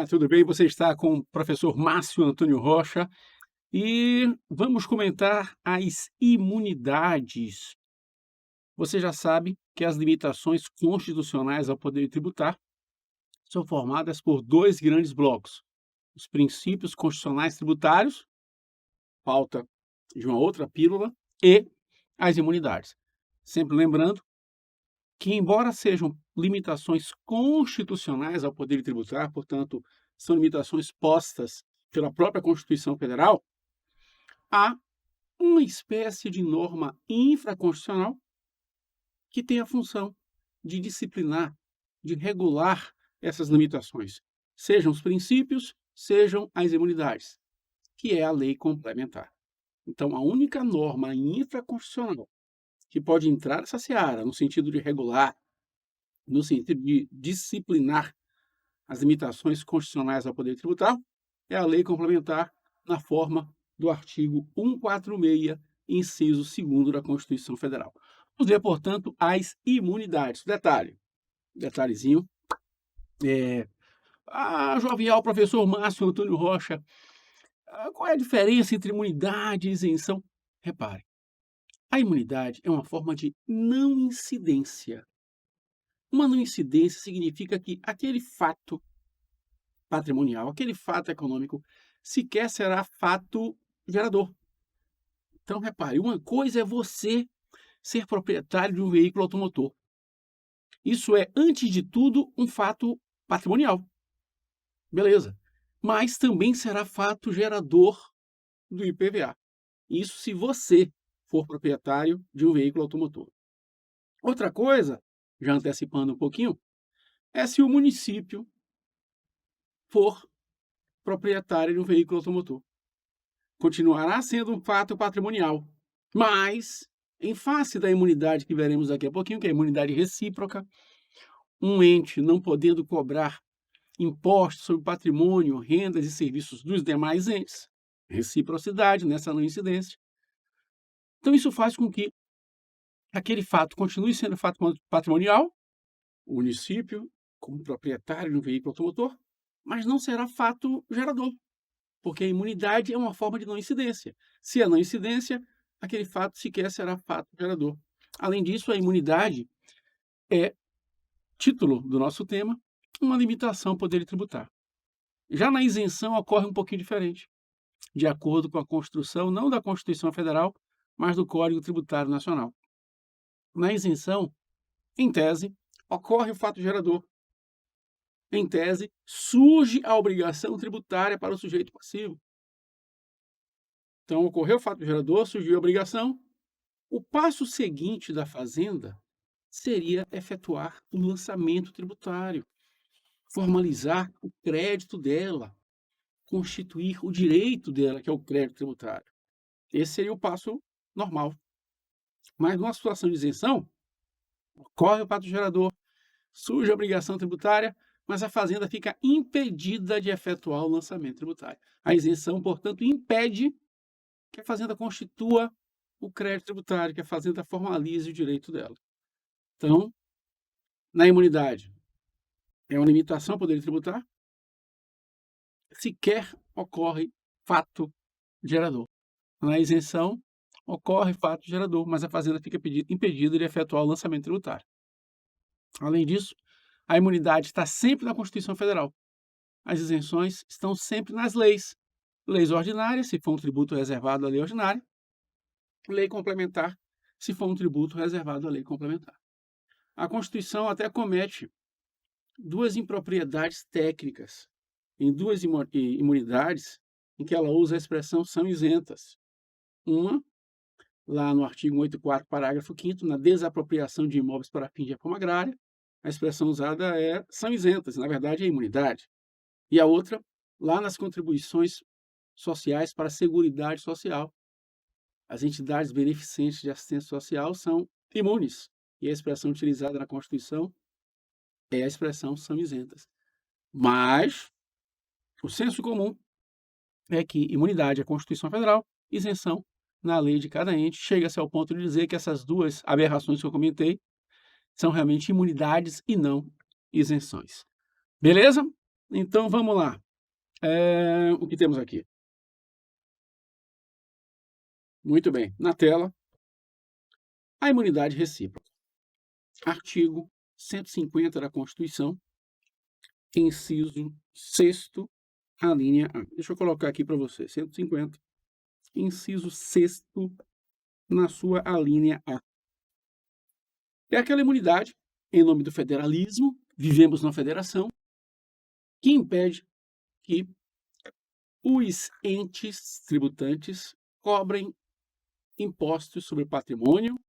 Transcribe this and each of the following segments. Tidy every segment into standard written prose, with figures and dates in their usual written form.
Tudo bem? Você está com o professor Márcio Antônio Rocha e vamos comentar as imunidades. Você já sabe que as limitações constitucionais ao poder tributar são formadas por dois grandes blocos: os princípios constitucionais tributários, pauta de uma outra pílula, e as imunidades. Sempre lembrando que, embora sejam limitações constitucionais ao poder tributar, portanto, são limitações postas pela própria Constituição Federal, há uma espécie de norma infraconstitucional que tem a função de disciplinar, de regular essas limitações, sejam os princípios, sejam as imunidades, que é a lei complementar. Então, a única norma infraconstitucional que pode entrar nessa seara, no sentido de regular, no sentido de disciplinar as limitações constitucionais ao poder tributar, é a lei complementar na forma do artigo 146, inciso 2º da Constituição Federal. Vamos ver, portanto, as imunidades. Detalhezinho. Jovial professor Márcio Antônio Rocha, qual é a diferença entre imunidade e isenção? Repare, a imunidade é uma forma de não incidência. Uma não incidência significa que aquele fato patrimonial, aquele fato econômico, sequer será fato gerador. Então, repare, uma coisa é você ser proprietário de um veículo automotor. Isso é, antes de tudo, um fato patrimonial. Beleza. Mas também será fato gerador do IPVA. Isso se você for proprietário de um veículo automotor. Outra coisa, já antecipando um pouquinho, é se o município for proprietário de um veículo automotor. Continuará sendo um fato patrimonial, mas, em face da imunidade que veremos daqui a pouquinho, que é a imunidade recíproca, um ente não podendo cobrar impostos sobre patrimônio, rendas e serviços dos demais entes, reciprocidade nessa não incidência. Então, isso faz com que aquele fato continue sendo fato patrimonial, o município, como proprietário de um veículo automotor, mas não será fato gerador, porque a imunidade é uma forma de não incidência. Se é não incidência, aquele fato sequer será fato gerador. Além disso, a imunidade é, título do nosso tema, uma limitação ao poder tributar. Já na isenção ocorre um pouquinho diferente, de acordo com a construção, não da Constituição Federal, mas do Código Tributário Nacional. Na isenção, em tese, ocorre o fato gerador. Em tese, surge a obrigação tributária para o sujeito passivo. Então, ocorreu o fato gerador, surgiu a obrigação. O passo seguinte da fazenda seria efetuar o lançamento tributário, formalizar o crédito dela, constituir o direito dela, que é o crédito tributário. Esse seria o passo normal. Mas numa situação de isenção, ocorre o fato gerador, surge a obrigação tributária, mas a fazenda fica impedida de efetuar o lançamento tributário. A isenção, portanto, impede que a fazenda constitua o crédito tributário, que a fazenda formalize o direito dela. Então, na imunidade, é uma limitação ao poder tributar, sequer ocorre fato gerador. Na isenção, ocorre fato gerador, mas a fazenda fica impedida de efetuar o lançamento tributário. Além disso, a imunidade está sempre na Constituição Federal. As isenções estão sempre nas leis. Leis ordinárias, se for um tributo reservado à lei ordinária. Lei complementar, se for um tributo reservado à lei complementar. A Constituição até comete duas impropriedades técnicas em duas imunidades em que ela usa a expressão são isentas. Uma, lá no artigo 184, parágrafo 5º, na desapropriação de imóveis para fim de reforma agrária, a expressão usada é são isentas, na verdade é imunidade. E a outra, lá nas contribuições sociais para a Seguridade Social. As entidades beneficentes de assistência social são imunes, e a expressão utilizada na Constituição é a expressão são isentas. Mas o senso comum é que imunidade é a Constituição Federal, isenção na lei de cada ente. Chega-se ao ponto de dizer que essas duas aberrações que eu comentei são realmente imunidades e não isenções. Beleza? Então vamos lá. O que temos aqui? Muito bem. Na tela, a imunidade recíproca. Artigo 150 da Constituição, inciso 6º, a linha A. Deixa eu colocar aqui para você. 150, inciso 6º, na sua alínea A. É aquela imunidade, em nome do federalismo, vivemos na federação, que impede que os entes tributantes cobrem impostos sobre patrimônio,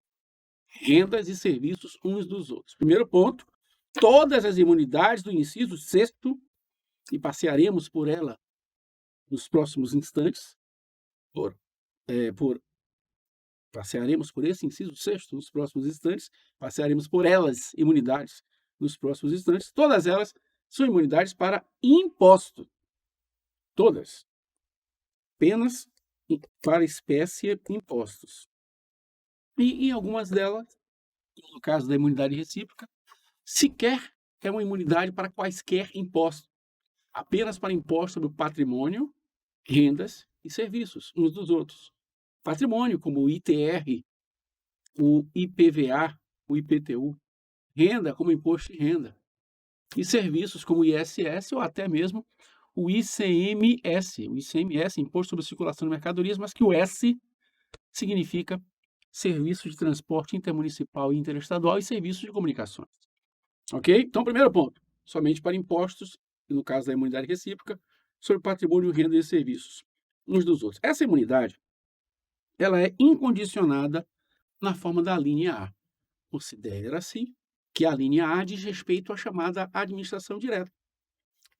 rendas e serviços uns dos outros. Primeiro ponto, todas as imunidades do inciso 6º, e passearemos por ela nos próximos instantes, passearemos por esse inciso 6º nos próximos instantes, passearemos por elas, imunidades, nos próximos instantes, todas elas são imunidades para imposto. Todas. Apenas para espécie impostos. E em algumas delas, no caso da imunidade recíproca, sequer é uma imunidade para quaisquer impostos. Apenas para impostos sobre o patrimônio, rendas e serviços uns dos outros. Patrimônio, como o ITR, o IPVA, o IPTU. Renda, como imposto de renda. E serviços, como o ISS ou até mesmo o ICMS. O ICMS, Imposto sobre a Circulação de Mercadorias, mas que o S significa Serviço de Transporte Intermunicipal e Interestadual e Serviços de Comunicações. Ok? Então, primeiro ponto, somente para impostos, e no caso da imunidade recíproca, sobre patrimônio, renda e serviços uns dos outros. Essa imunidade, ela é incondicionada na forma da linha A. Considera-se que a linha A diz respeito à chamada administração direta.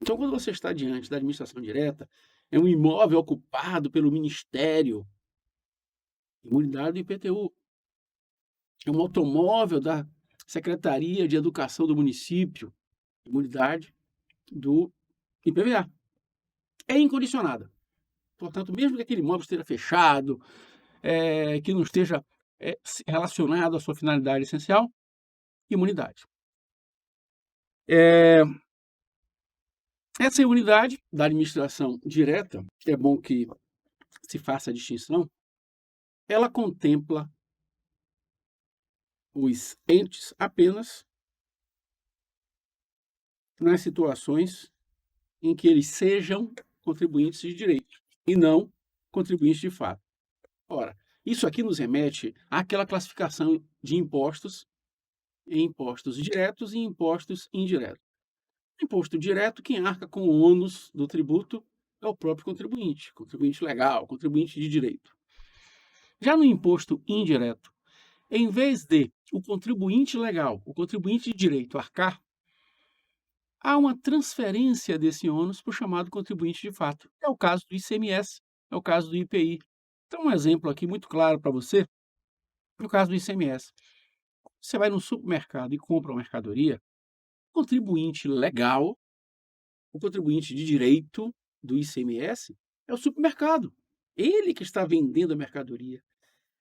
Então, quando você está diante da administração direta, é um imóvel ocupado pelo Ministério, imunidade do IPTU, é um automóvel da Secretaria de Educação do município, imunidade do IPVA. É incondicionada. Portanto, mesmo que aquele imóvel esteja fechado, que não esteja relacionado à sua finalidade essencial, imunidade. Essa imunidade da administração direta, é bom que se faça a distinção, ela contempla os entes apenas nas situações em que eles sejam contribuintes de direito e não contribuintes de fato. Ora, isso aqui nos remete àquela classificação de impostos em impostos diretos e impostos indiretos. Imposto direto, quem arca com o ônus do tributo é o próprio contribuinte, contribuinte legal, contribuinte de direito. Já no imposto indireto, em vez de o contribuinte legal, o contribuinte de direito arcar, há uma transferência desse ônus para o chamado contribuinte de fato. É o caso do ICMS, é o caso do IPI. Então, um exemplo aqui muito claro para você, no caso do ICMS. Você vai no supermercado e compra uma mercadoria, o contribuinte legal, o contribuinte de direito do ICMS é o supermercado. Ele que está vendendo a mercadoria,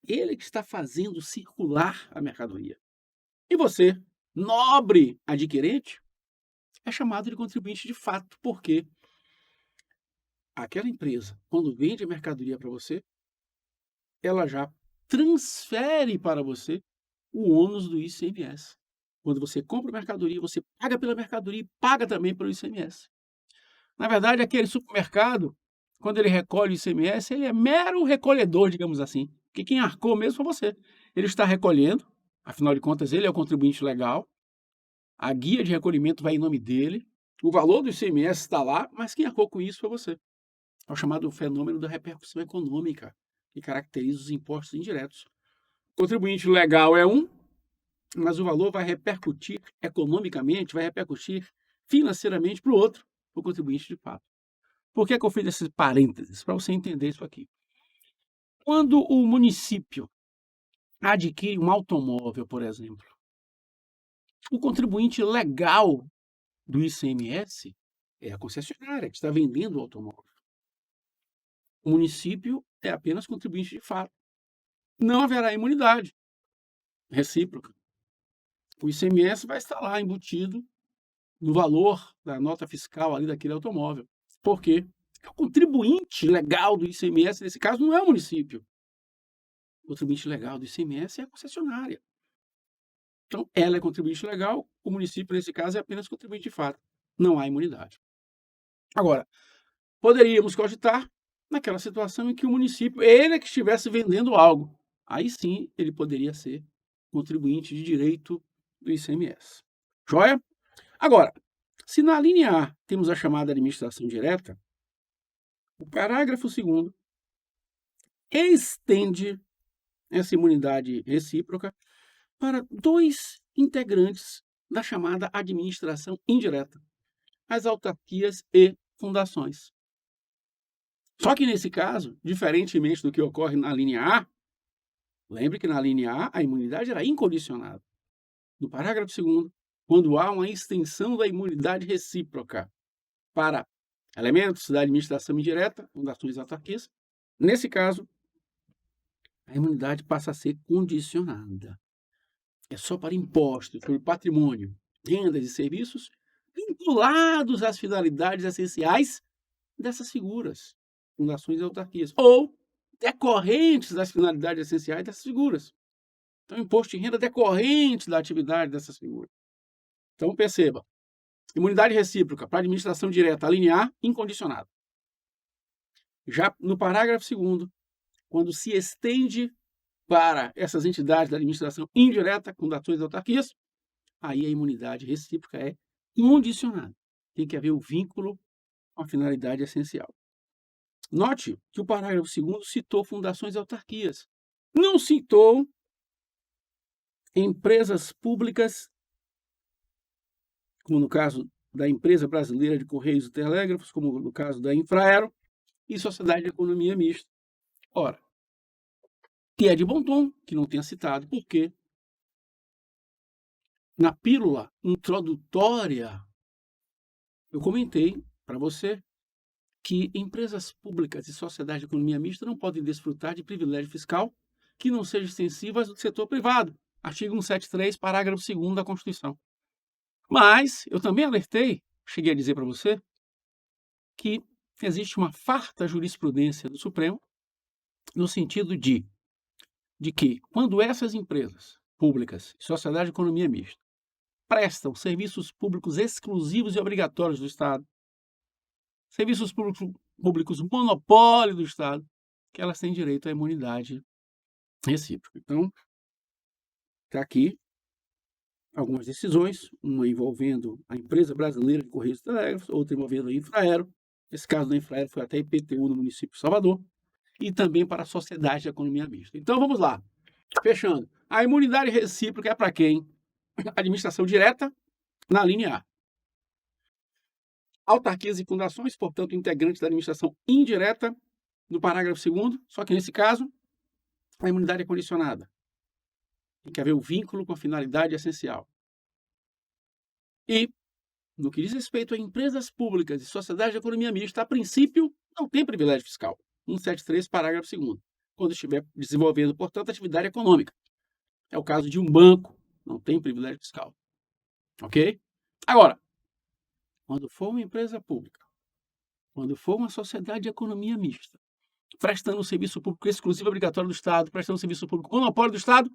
ele que está fazendo circular a mercadoria. E você, nobre adquirente, é chamado de contribuinte de fato, porque aquela empresa, quando vende a mercadoria para você, ela já transfere para você o ônus do ICMS. Quando você compra a mercadoria, você paga pela mercadoria e paga também pelo ICMS. Na verdade, aquele supermercado, quando ele recolhe o ICMS, ele é mero recolhedor, digamos assim. Porque quem arcou mesmo foi você. Ele está recolhendo, afinal de contas, ele é o contribuinte legal. A guia de recolhimento vai em nome dele. O valor do ICMS está lá, mas quem arcou com isso foi você. É o chamado fenômeno da repercussão econômica, que caracteriza os impostos indiretos. O contribuinte legal é um, mas o valor vai repercutir economicamente, vai repercutir financeiramente para o outro, o contribuinte de fato. Por que eu fiz esses parênteses? Para você entender isso aqui. Quando o município adquire um automóvel, por exemplo, o contribuinte legal do ICMS é a concessionária que está vendendo o automóvel. O município é apenas contribuinte de fato. Não haverá imunidade recíproca. O ICMS vai estar lá embutido no valor da nota fiscal ali daquele automóvel. Por quê? Porque o contribuinte legal do ICMS, nesse caso, não é o município. O contribuinte legal do ICMS é a concessionária. Então, ela é contribuinte legal, o município, nesse caso, é apenas contribuinte de fato. Não há imunidade. Agora, poderíamos cogitar naquela situação em que o município, ele é que estivesse vendendo algo. Aí sim, ele poderia ser contribuinte de direito do ICMS. Joia? Agora, se na linha A temos a chamada administração direta, o parágrafo 2º estende essa imunidade recíproca para 2 integrantes da chamada administração indireta, as autarquias e fundações. Só que nesse caso, diferentemente do que ocorre na linha A, lembre que na linha A imunidade era incondicionada. No parágrafo 2º, quando há uma extensão da imunidade recíproca para elementos da administração indireta, fundações e autarquias, nesse caso, a imunidade passa a ser condicionada. É só para impostos sobre patrimônio, rendas e serviços vinculados às finalidades essenciais dessas figuras, fundações e autarquias, ou decorrentes das finalidades essenciais dessas figuras. Então, imposto de renda decorrente da atividade dessas figuras. Então, perceba, imunidade recíproca para administração direta, linear, incondicionada. Já no parágrafo 2º, quando se estende para essas entidades da administração indireta, fundações e autarquias, aí a imunidade recíproca é condicionada. Tem que haver o vínculo com a finalidade essencial. Note que o parágrafo 2º citou fundações e autarquias. Não citou empresas públicas, como no caso da Empresa Brasileira de Correios e Telégrafos, como no caso da Infraero, e Sociedade de Economia Mista. Ora, que é de bom tom que não tenha citado, porque na pílula introdutória eu comentei para você que empresas públicas e sociedade de economia mista não podem desfrutar de privilégio fiscal que não seja extensivo ao do setor privado. Artigo 173, parágrafo 2º da Constituição. Mas eu também alertei, cheguei a dizer para você, que existe uma farta jurisprudência do Supremo no sentido de que, quando essas empresas públicas e sociedade de economia mista prestam serviços públicos exclusivos e obrigatórios do Estado, serviços públicos monopólio do Estado, que elas têm direito à imunidade recíproca. Então, está aqui algumas decisões, uma envolvendo a Empresa Brasileira de Correios e Telégrafos, outra envolvendo a Infraero. Esse caso da Infraero foi até IPTU no município de Salvador, e também para a Sociedade de Economia Mista. Então, vamos lá. Fechando. A imunidade recíproca é para quem? Administração direta, na linha A. Autarquias e fundações, portanto, integrantes da administração indireta, no parágrafo 2º, só que nesse caso, a imunidade é condicionada. Tem que haver o vínculo com a finalidade essencial. E, no que diz respeito a empresas públicas e sociedade de economia mista, a princípio, não tem privilégio fiscal. 173, parágrafo 2º. Quando estiver desenvolvendo, portanto, atividade econômica. É o caso de um banco, não tem privilégio fiscal. Ok? Agora, quando for uma empresa pública, quando for uma sociedade de economia mista, prestando um serviço público exclusivo obrigatório do Estado, prestando um serviço público monopólio do Estado,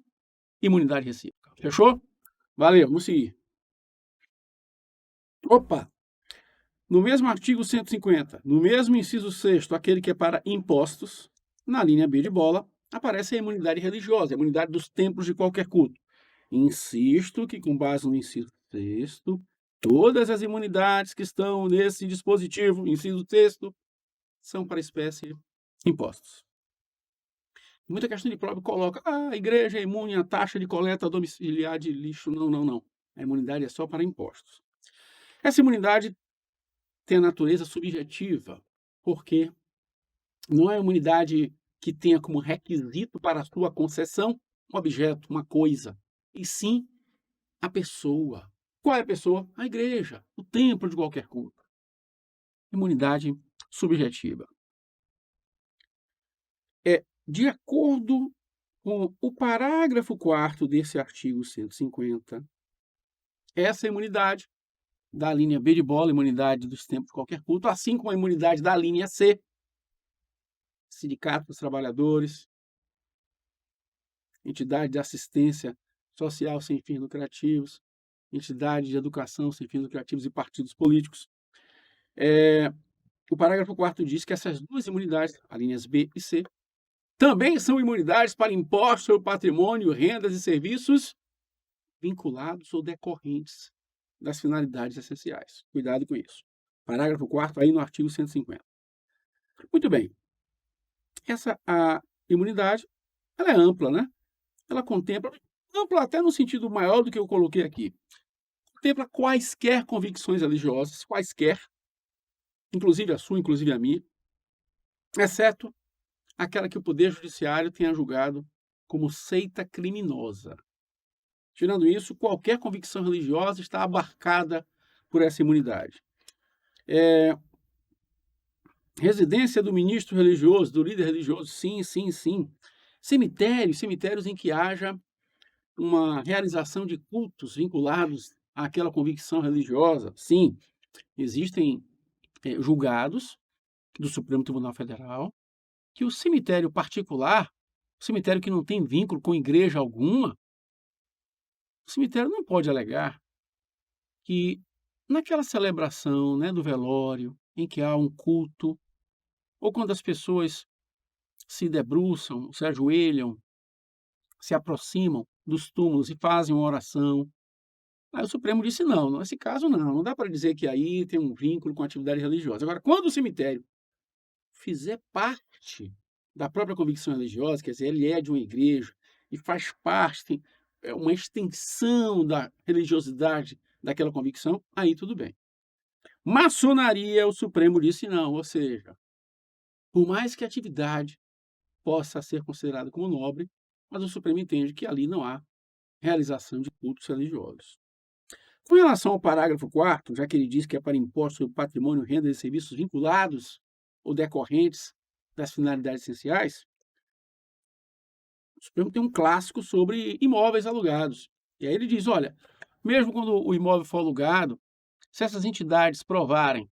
imunidade recíproca. Fechou? Valeu, vamos seguir. Opa! No mesmo artigo 150, no mesmo inciso 6º, aquele que é para impostos, na linha B de bola, aparece a imunidade religiosa, a imunidade dos templos de qualquer culto. Insisto que, com base no inciso 6º, todas as imunidades que estão nesse dispositivo, inciso 6º, são para espécie impostos. Muita questão de prova coloca, a igreja é imune à taxa de coleta domiciliar de lixo. Não, não, não. A imunidade é só para impostos. Essa imunidade tem a natureza subjetiva, porque não é a imunidade que tenha como requisito para a sua concessão um objeto, uma coisa, e sim a pessoa. Qual é a pessoa? A igreja, o templo de qualquer culto. Imunidade subjetiva. De acordo com o parágrafo 4º desse artigo 150, essa imunidade da linha B de bola, imunidade dos tempos de qualquer culto, assim como a imunidade da linha C, sindicato dos trabalhadores, entidade de assistência social sem fins lucrativos, entidade de educação sem fins lucrativos e partidos políticos. O parágrafo 4º diz que essas duas imunidades, as linhas B e C, também são imunidades para impostos sobre patrimônio, rendas e serviços vinculados ou decorrentes das finalidades essenciais. Cuidado com isso. Parágrafo 4º aí no artigo 150. Muito bem. A imunidade, ela é ampla, né? Ela contempla, ampla até no sentido maior do que eu coloquei aqui. Contempla quaisquer convicções religiosas, quaisquer, inclusive a sua, inclusive a minha, exceto aquela que o Poder Judiciário tenha julgado como seita criminosa. Tirando isso, qualquer convicção religiosa está abarcada por essa imunidade. Residência do ministro religioso, do líder religioso, sim, sim, sim. Cemitérios em que haja uma realização de cultos vinculados àquela convicção religiosa, sim. Existem julgados do Supremo Tribunal Federal que o cemitério particular, o cemitério que não tem vínculo com igreja alguma, o cemitério não pode alegar que naquela celebração, né, do velório, em que há um culto, ou quando as pessoas se debruçam, se ajoelham, se aproximam dos túmulos e fazem uma oração. Aí o Supremo disse não, nesse caso não dá para dizer que aí tem um vínculo com a atividade religiosa. Agora, quando o cemitério fizer parte da própria convicção religiosa, quer dizer, ele é de uma igreja e faz parte, é uma extensão da religiosidade daquela convicção, aí tudo bem. Maçonaria, o Supremo disse não, ou seja, por mais que a atividade possa ser considerada como nobre, mas o Supremo entende que ali não há realização de cultos religiosos. Com relação ao parágrafo 4º, já que ele diz que é para impostos sobre patrimônio, renda e serviços vinculados ou decorrentes das finalidades essenciais, o Supremo tem um clássico sobre imóveis alugados. E aí ele diz, olha, mesmo quando o imóvel for alugado, se essas entidades provarem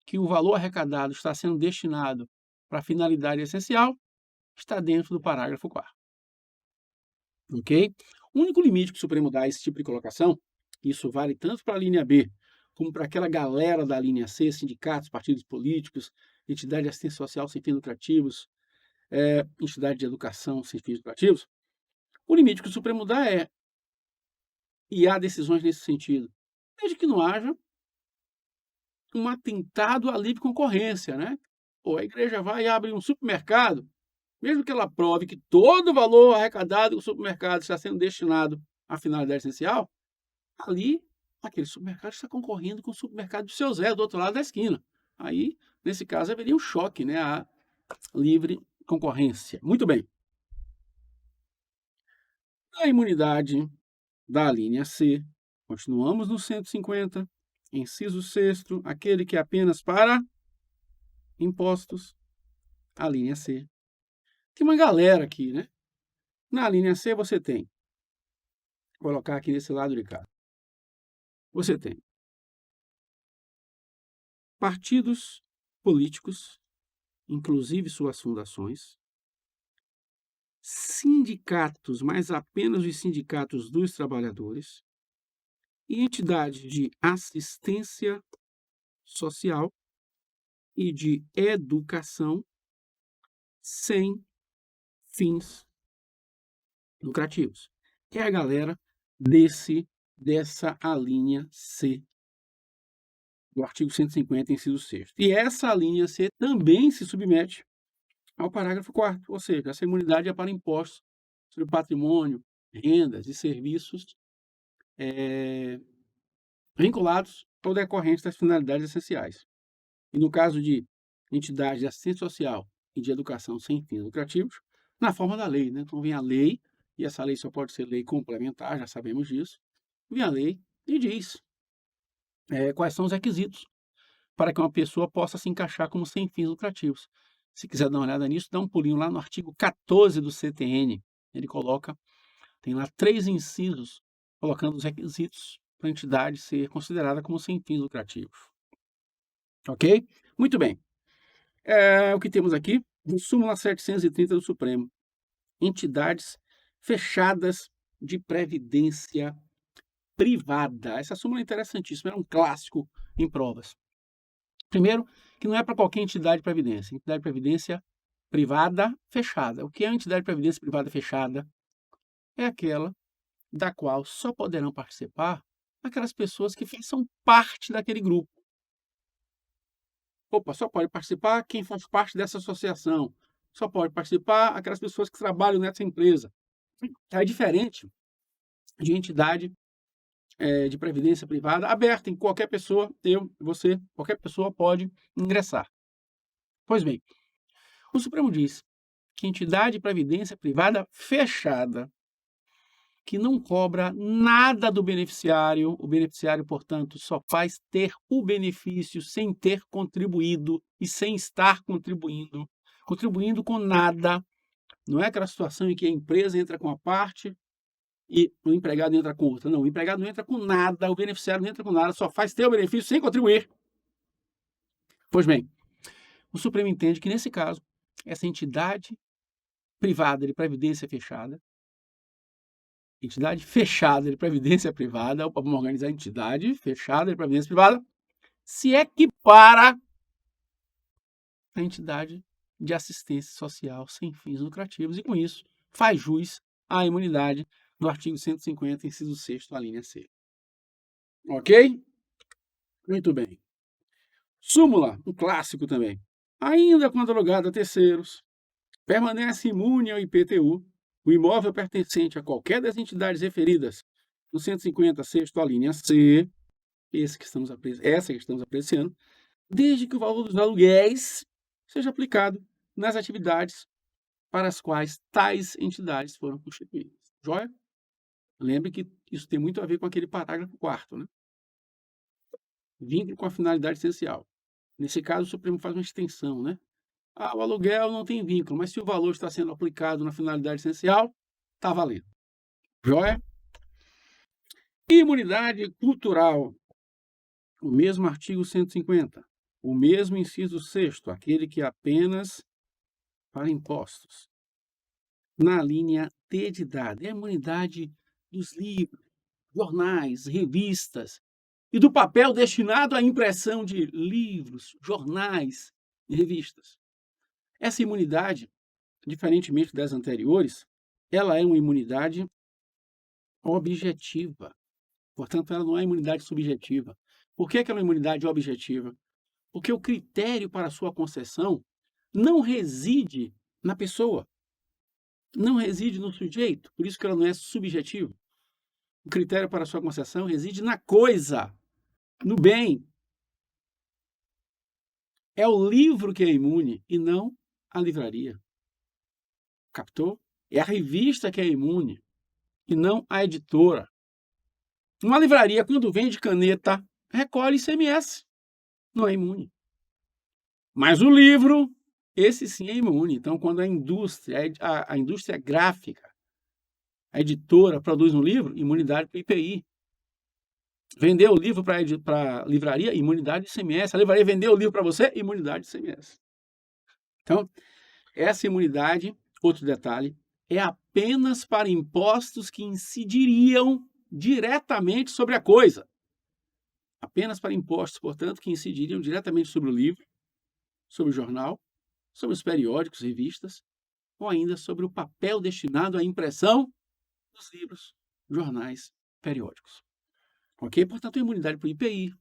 que o valor arrecadado está sendo destinado para a finalidade essencial, está dentro do parágrafo 4º. Ok? O único limite que o Supremo dá a esse tipo de colocação, isso vale tanto para a linha B, como para aquela galera da linha C, sindicatos, partidos políticos, entidade de assistência social sem fins lucrativos, entidade de educação sem fins lucrativos, o limite que o Supremo dá e há decisões nesse sentido, desde que não haja um atentado à livre concorrência, né? Ou a igreja vai e abre um supermercado, mesmo que ela prove que todo o valor arrecadado do supermercado está sendo destinado à finalidade essencial, ali, aquele supermercado está concorrendo com o supermercado do seu Zé, do outro lado da esquina. Aí, nesse caso, haveria um choque, né, à livre concorrência. Muito bem. A imunidade da linha C, continuamos no 150, inciso 6º, aquele que é apenas para impostos, a linha C. Tem uma galera aqui, né? Na linha C você tem, vou colocar aqui nesse lado de cá, você tem partidos políticos, inclusive suas fundações, sindicatos, mas apenas os sindicatos dos trabalhadores, e entidades de assistência social e de educação sem fins lucrativos. É a galera dessa alínea C do artigo 150, inciso 6º. E essa linha C também se submete ao parágrafo 4º, ou seja, essa imunidade é para impostos sobre patrimônio, rendas e serviços vinculados ou decorrentes das finalidades essenciais. E no caso de entidades de assistência social e de educação sem fins lucrativos, na forma da lei, né? Então vem a lei, e essa lei só pode ser lei complementar, já sabemos disso, vem a lei e diz quais são os requisitos para que uma pessoa possa se encaixar como sem fins lucrativos. Se quiser dar uma olhada nisso, dá um pulinho lá no artigo 14 do CTN. Ele coloca, tem lá 3 incisos, colocando os requisitos para a entidade ser considerada como sem fins lucrativos. Ok? Muito bem. O que temos aqui? Súmula 730 do Supremo. Entidades fechadas de previdência privada. Essa súmula é interessantíssima, é um clássico em provas. Primeiro, que não é para qualquer entidade de previdência. Entidade de previdência privada fechada. O que é uma entidade de previdência privada fechada? É aquela da qual só poderão participar aquelas pessoas que façam parte daquele grupo. Opa, só pode participar quem faz parte dessa associação. Só pode participar aquelas pessoas que trabalham nessa empresa. É diferente de entidade de previdência privada aberta em qualquer pessoa, eu, você, qualquer pessoa pode ingressar. Pois bem, o Supremo diz que entidade de previdência privada fechada, que não cobra nada do beneficiário, o beneficiário, portanto, só faz ter o benefício sem ter contribuído e sem estar contribuindo com nada. Não é aquela situação em que a empresa entra com a parte e o empregado entra com outra. Não, o empregado não entra com nada, o beneficiário não entra com nada, só faz ter o benefício sem contribuir. Pois bem, o Supremo entende que, nesse caso, essa entidade privada de previdência fechada, entidade fechada de previdência privada, ou vamos organizar entidade fechada de previdência privada, se equipara à entidade de assistência social sem fins lucrativos e, com isso, faz jus à imunidade do artigo 150, inciso 6º, a linha C. Ok? Muito bem. Súmula, um clássico também. Ainda quando alugado a terceiros, permanece imune ao IPTU o imóvel pertencente a qualquer das entidades referidas no 150, 6º, a linha C, essa que estamos apreciando, desde que o valor dos aluguéis seja aplicado nas atividades para as quais tais entidades foram constituídas. Joia? Lembre que isso tem muito a ver com aquele parágrafo 4º, né? Vínculo com a finalidade essencial. Nesse caso, o Supremo faz uma extensão, né? O aluguel não tem vínculo, mas se o valor está sendo aplicado na finalidade essencial, está valendo. Joia? Imunidade cultural. O mesmo artigo 150. O mesmo inciso 6º, aquele que apenas para impostos. Na linha D de dado, é a imunidade dos livros, jornais, revistas e do papel destinado à impressão de livros, jornais e revistas. Essa imunidade, diferentemente das anteriores, ela é uma imunidade objetiva. Portanto, ela não é imunidade subjetiva. Por que ela é uma imunidade objetiva? Porque o critério para a sua concessão não reside na pessoa, não reside no sujeito, por isso que ela não é subjetiva. O critério para a sua concessão reside na coisa, no bem. É o livro que é imune e não a livraria. Captou? É a revista que é imune e não a editora. Uma livraria, quando vende caneta, recolhe ICMS. Não é imune. Mas o livro, esse sim é imune. Então, quando a indústria gráfica, a editora produz um livro, imunidade para o IPI. Vendeu o livro para a livraria, imunidade de ICMS. A livraria vendeu o livro para você, imunidade de ICMS. Então, essa imunidade, outro detalhe, é apenas para impostos que incidiriam diretamente sobre a coisa. Apenas para impostos, portanto, que incidiriam diretamente sobre o livro, sobre o jornal, sobre os periódicos, revistas, ou ainda sobre o papel destinado à impressão dos livros, jornais, periódicos. Ok? Portanto, imunidade para o IPI,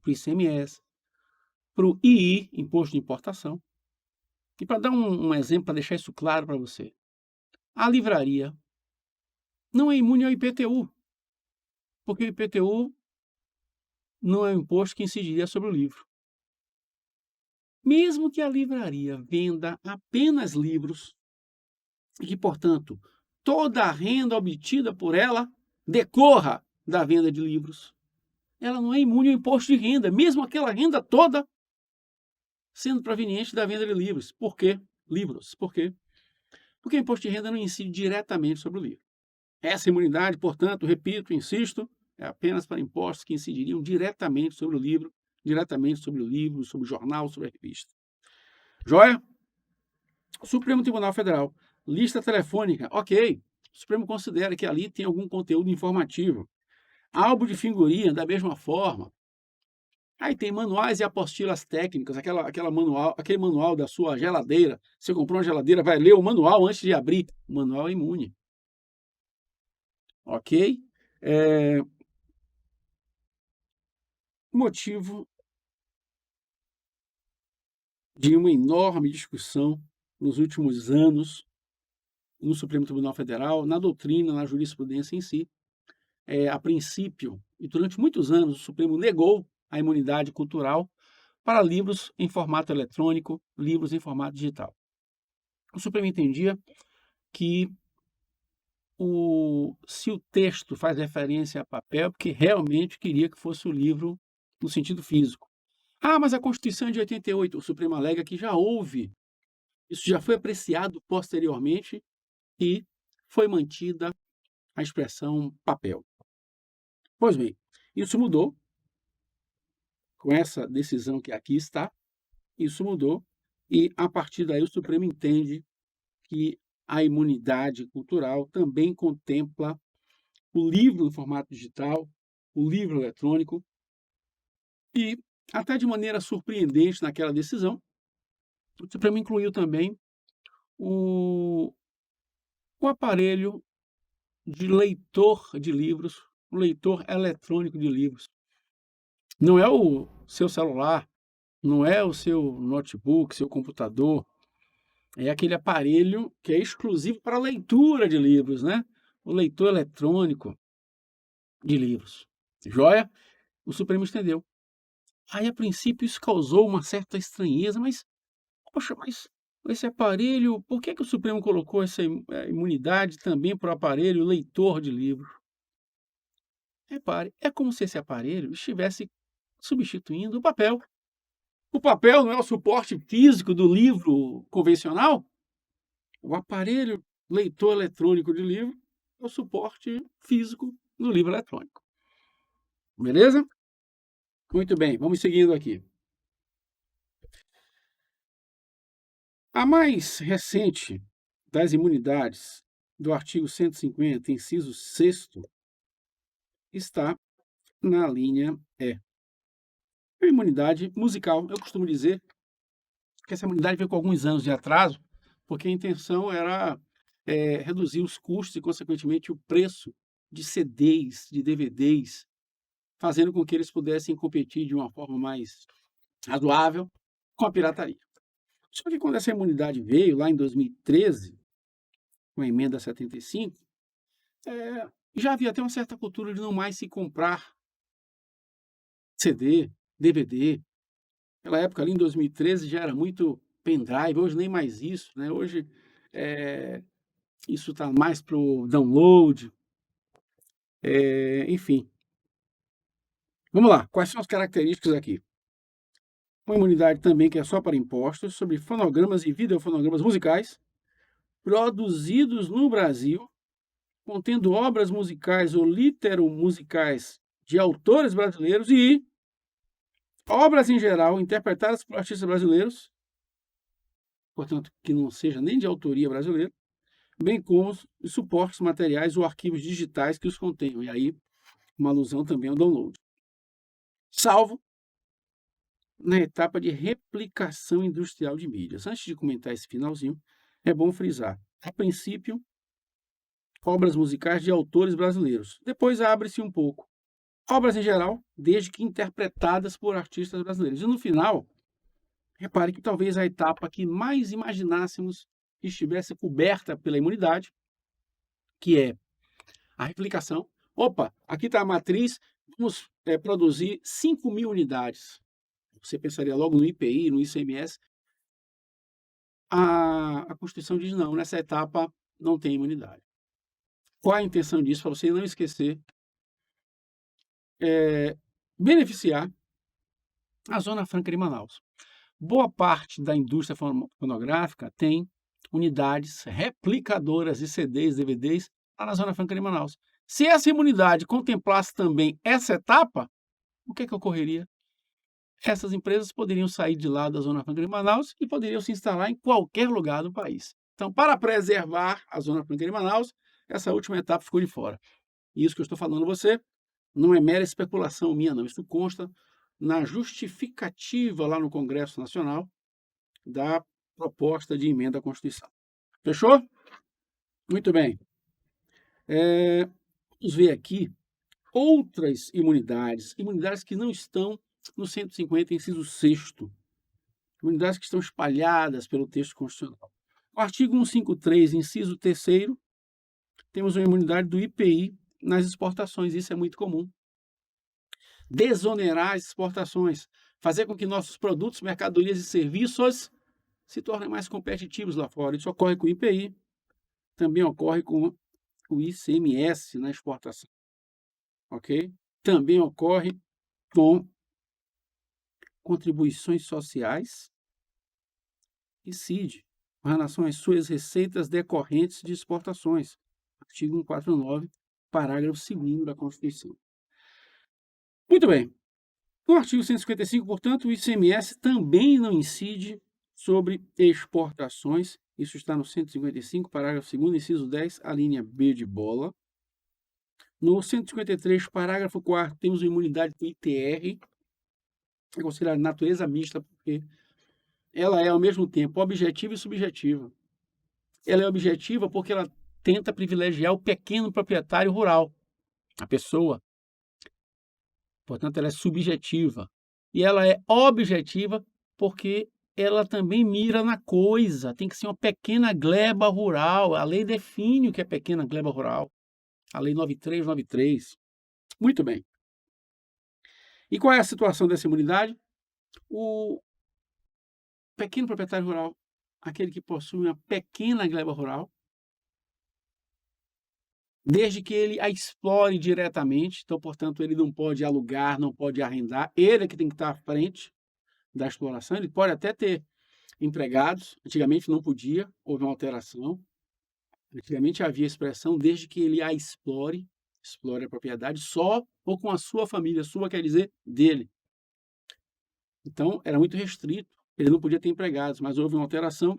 para o ICMS, para o II, Imposto de Importação. E para dar um exemplo, para deixar isso claro para você, a livraria não é imune ao IPTU, porque o IPTU não é um imposto que incidiria sobre o livro. Mesmo que a livraria venda apenas livros e que, portanto, toda a renda obtida por ela decorra da venda de livros, ela não é imune ao imposto de renda, mesmo aquela renda toda sendo proveniente da venda de livros. Por quê? Por quê? Porque o imposto de renda não incide diretamente sobre o livro. Essa imunidade, portanto, repito, insisto, é apenas para impostos que incidiriam diretamente sobre o livro, sobre o jornal, sobre a revista. Joia? Supremo Tribunal Federal. Lista telefônica. Ok. O Supremo considera que ali tem algum conteúdo informativo. Álbum de figurinha, da mesma forma. Aí tem manuais e apostilas técnicas, aquele manual da sua geladeira. Você comprou uma geladeira, vai ler o manual antes de abrir. O manual é imune. Ok? Motivo de uma enorme discussão nos últimos anos no Supremo Tribunal Federal, na doutrina, na jurisprudência em si. A princípio, e durante muitos anos, o Supremo negou a imunidade cultural para livros em formato eletrônico, livros em formato digital. O Supremo entendia que se o texto faz referência a papel, porque realmente queria que fosse o livro no sentido físico. Ah, mas a Constituição é de 88, o Supremo alega que já houve, isso já foi apreciado posteriormente e foi mantida a expressão papel. Pois bem, isso mudou com essa decisão que aqui está, isso mudou e a partir daí o Supremo entende que a imunidade cultural também contempla o livro no formato digital, o livro eletrônico e, até de maneira surpreendente naquela decisão, o Supremo incluiu também o aparelho de leitor de livros, o leitor eletrônico de livros. Não é o seu celular, não é o seu notebook, seu computador, é aquele aparelho que é exclusivo para leitura de livros, né? O leitor eletrônico de livros. Joia? O Supremo estendeu. Aí, a princípio, isso causou uma certa estranheza, mas, poxa, mas esse aparelho, por que o Supremo colocou essa imunidade também para o aparelho leitor de livros? Repare, é como se esse aparelho estivesse substituindo o papel. O papel não é o suporte físico do livro convencional? O aparelho leitor eletrônico de livro é o suporte físico do livro eletrônico. Beleza? Muito bem, vamos seguindo aqui. A mais recente das imunidades do artigo 150, inciso 6º, está na linha E. A imunidade musical. Eu costumo dizer que essa imunidade veio com alguns anos de atraso, porque a intenção era reduzir os custos e, consequentemente, o preço de CDs, de DVDs, fazendo com que eles pudessem competir de uma forma mais razoável com a pirataria. Só que quando essa imunidade veio, lá em 2013, com a emenda 75, já havia até uma certa cultura de não mais se comprar CD, DVD. Naquela época, ali em 2013, já era muito pendrive, hoje nem mais isso, né? Hoje, isso está mais para o download, enfim. Vamos lá, quais são as características aqui? Uma imunidade também que é só para impostos sobre fonogramas e videofonogramas musicais produzidos no Brasil, contendo obras musicais ou litero-musicais de autores brasileiros e obras em geral interpretadas por artistas brasileiros, portanto, que não seja nem de autoria brasileira, bem como os suportes materiais ou arquivos digitais que os contenham. E aí, uma alusão também ao download. Salvo na etapa de replicação industrial de mídias. Antes de comentar esse finalzinho, é bom frisar. A princípio, obras musicais de autores brasileiros. Depois abre-se um pouco. Obras em geral, desde que interpretadas por artistas brasileiros. E no final, repare que talvez a etapa que mais imaginássemos estivesse coberta pela imunidade, que é a replicação. Opa, aqui está a matriz, vamos produzir 5.000 unidades. Você pensaria logo no IPI, no ICMS. A Constituição diz não, nessa etapa não tem imunidade. Qual a intenção disso? Para você não esquecer, beneficiar a Zona Franca de Manaus. Boa parte da indústria fonográfica tem unidades replicadoras de CDs, DVDs lá na Zona Franca de Manaus. Se essa imunidade contemplasse também essa etapa, o que ocorreria? Essas empresas poderiam sair de lá da Zona Franca de Manaus e poderiam se instalar em qualquer lugar do país. Então, para preservar a Zona Franca de Manaus, essa última etapa ficou de fora. E isso que eu estou falando a você não é mera especulação minha, não. Isso consta na justificativa lá no Congresso Nacional da proposta de emenda à Constituição. Fechou? Muito bem. Vamos ver aqui outras imunidades que não estão no 150, inciso 6º. Imunidades que estão espalhadas pelo texto constitucional. No artigo 153, inciso 3º, temos uma imunidade do IPI nas exportações. Isso é muito comum. Desonerar as exportações, fazer com que nossos produtos, mercadorias e serviços se tornem mais competitivos lá fora. Isso ocorre com o IPI, também ocorre com o ICMS na exportação. Ok? Também ocorre com contribuições sociais e CID, com relação às suas receitas decorrentes de exportações. Artigo 149, parágrafo 2º da Constituição. Muito bem. No artigo 155, portanto, o ICMS também não incide sobre exportações. Isso está no 155, parágrafo 2º, inciso 10, a linha B de bola. No 153, parágrafo 4º, temos a imunidade do ITR, é considerada de natureza mista, porque ela é, ao mesmo tempo, objetiva e subjetiva. Ela é objetiva porque ela tenta privilegiar o pequeno proprietário rural, a pessoa. Portanto, ela é subjetiva. E ela é objetiva porque ela também mira na coisa. Tem que ser uma pequena gleba rural. A lei define o que é pequena gleba rural. A lei 9393. Muito bem. E qual é a situação dessa imunidade? O pequeno proprietário rural, aquele que possui uma pequena gleba rural, desde que ele a explore diretamente, então, portanto, ele não pode alugar, não pode arrendar, ele é que tem que estar à frente da exploração. Ele pode até ter empregados, antigamente não podia, houve uma alteração. Antigamente havia a expressão desde que ele a explore a propriedade só ou com a sua família, sua quer dizer dele. Então, era muito restrito, ele não podia ter empregados, mas houve uma alteração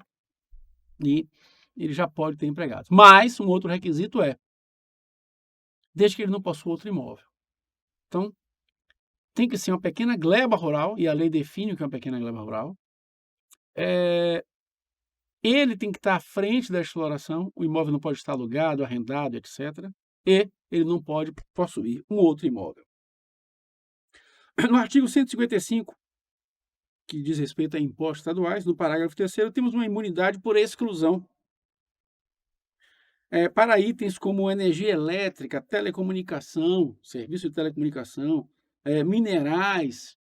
e ele já pode ter empregados. Mas um outro requisito é desde que ele não possua outro imóvel. Então, tem que ser uma pequena gleba rural, e a lei define o que é uma pequena gleba rural. Ele tem que estar à frente da exploração, o imóvel não pode estar alugado, arrendado, etc. E ele não pode possuir um outro imóvel. No artigo 155, que diz respeito a impostos estaduais, no parágrafo 3º, temos uma imunidade por exclusão. Para itens como energia elétrica, telecomunicação, serviço de telecomunicação, minerais,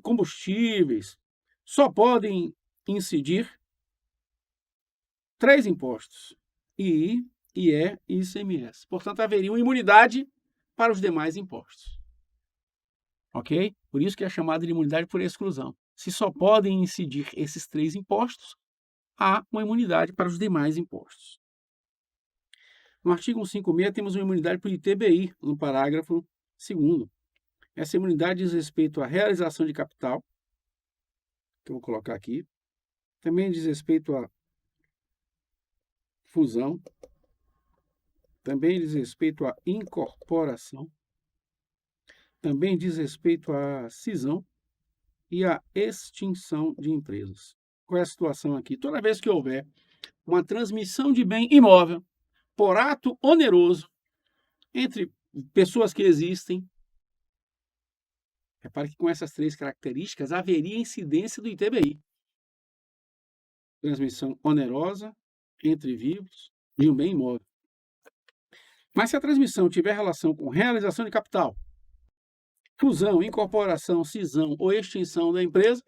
combustíveis, só podem incidir 3 impostos: II, IE e ICMS. Portanto, haveria uma imunidade para os demais impostos. Ok? Por isso que é chamada de imunidade por exclusão. Se só podem incidir esses 3 impostos, há uma imunidade para os demais impostos. No artigo 156, temos uma imunidade para o ITBI, no parágrafo 2º. Essa imunidade diz respeito à realização de capital, que eu vou colocar aqui. Também diz respeito à fusão. Também diz respeito à incorporação. Também diz respeito à cisão e à extinção de empresas. Qual é a situação aqui? Toda vez que houver uma transmissão de bem imóvel por ato oneroso entre pessoas que existem, repare que com essas 3 características haveria incidência do ITBI. Transmissão onerosa entre vivos de um bem imóvel. Mas se a transmissão tiver relação com realização de capital, fusão, incorporação, cisão ou extinção da empresa,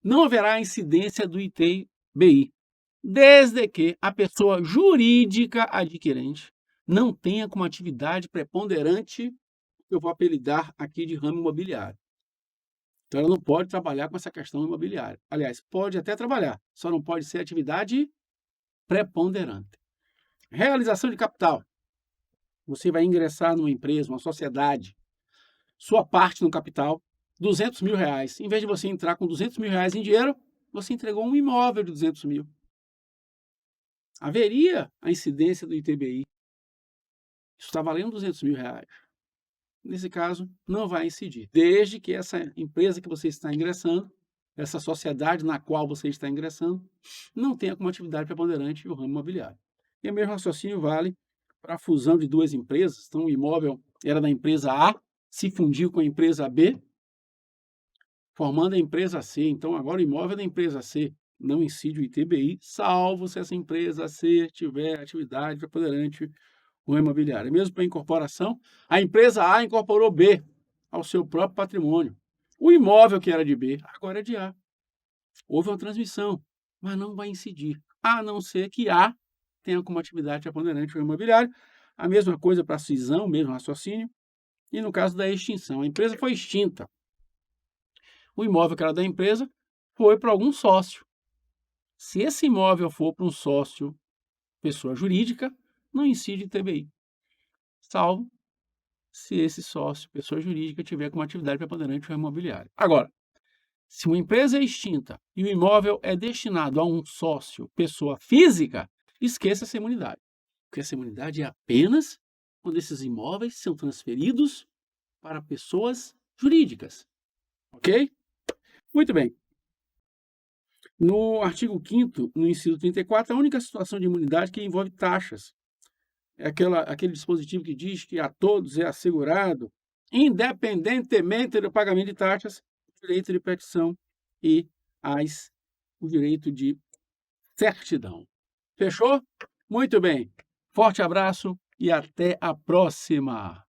não haverá incidência do ITBI, desde que a pessoa jurídica adquirente não tenha como atividade preponderante, eu vou apelidar aqui de ramo imobiliário. Então, ela não pode trabalhar com essa questão imobiliária. Aliás, pode até trabalhar, só não pode ser atividade preponderante. Realização de capital. Você vai ingressar numa empresa, uma sociedade, sua parte no capital, R$ 200.000. Em vez de você entrar com R$ 200.000 em dinheiro, você entregou um imóvel de 200.000. Haveria a incidência do ITBI. Isso está valendo R$ 200.000. Nesse caso, não vai incidir, desde que essa empresa que você está ingressando, essa sociedade na qual você está ingressando, não tenha como atividade preponderante o ramo imobiliário. E o mesmo raciocínio vale para a fusão de duas empresas. Então, o imóvel era da empresa A, se fundiu com a empresa B, formando a empresa C. Então, agora o imóvel é da empresa C. Não incide o ITBI, salvo se essa empresa C tiver atividade preponderante o imobiliário. Mesmo para incorporação, a empresa A incorporou B ao seu próprio patrimônio. O imóvel que era de B, agora é de A. Houve uma transmissão, mas não vai incidir, a não ser que A tenha como atividade preponderante o imobiliário. A mesma coisa para a cisão, o mesmo raciocínio. E no caso da extinção, a empresa foi extinta. O imóvel que era da empresa foi para algum sócio. Se esse imóvel for para um sócio, pessoa jurídica, não incide ITBI, salvo se esse sócio, pessoa jurídica, tiver como atividade preponderante o imobiliário. Agora, se uma empresa é extinta e o imóvel é destinado a um sócio, pessoa física, esqueça essa imunidade. Porque essa imunidade é apenas quando esses imóveis são transferidos para pessoas jurídicas. Ok? Muito bem. No artigo 5º, no inciso 34, a única situação de imunidade que envolve taxas. É aquele dispositivo que diz que a todos é assegurado, independentemente do pagamento de taxas, o direito de petição e o direito de certidão. Fechou? Muito bem. Forte abraço e até a próxima.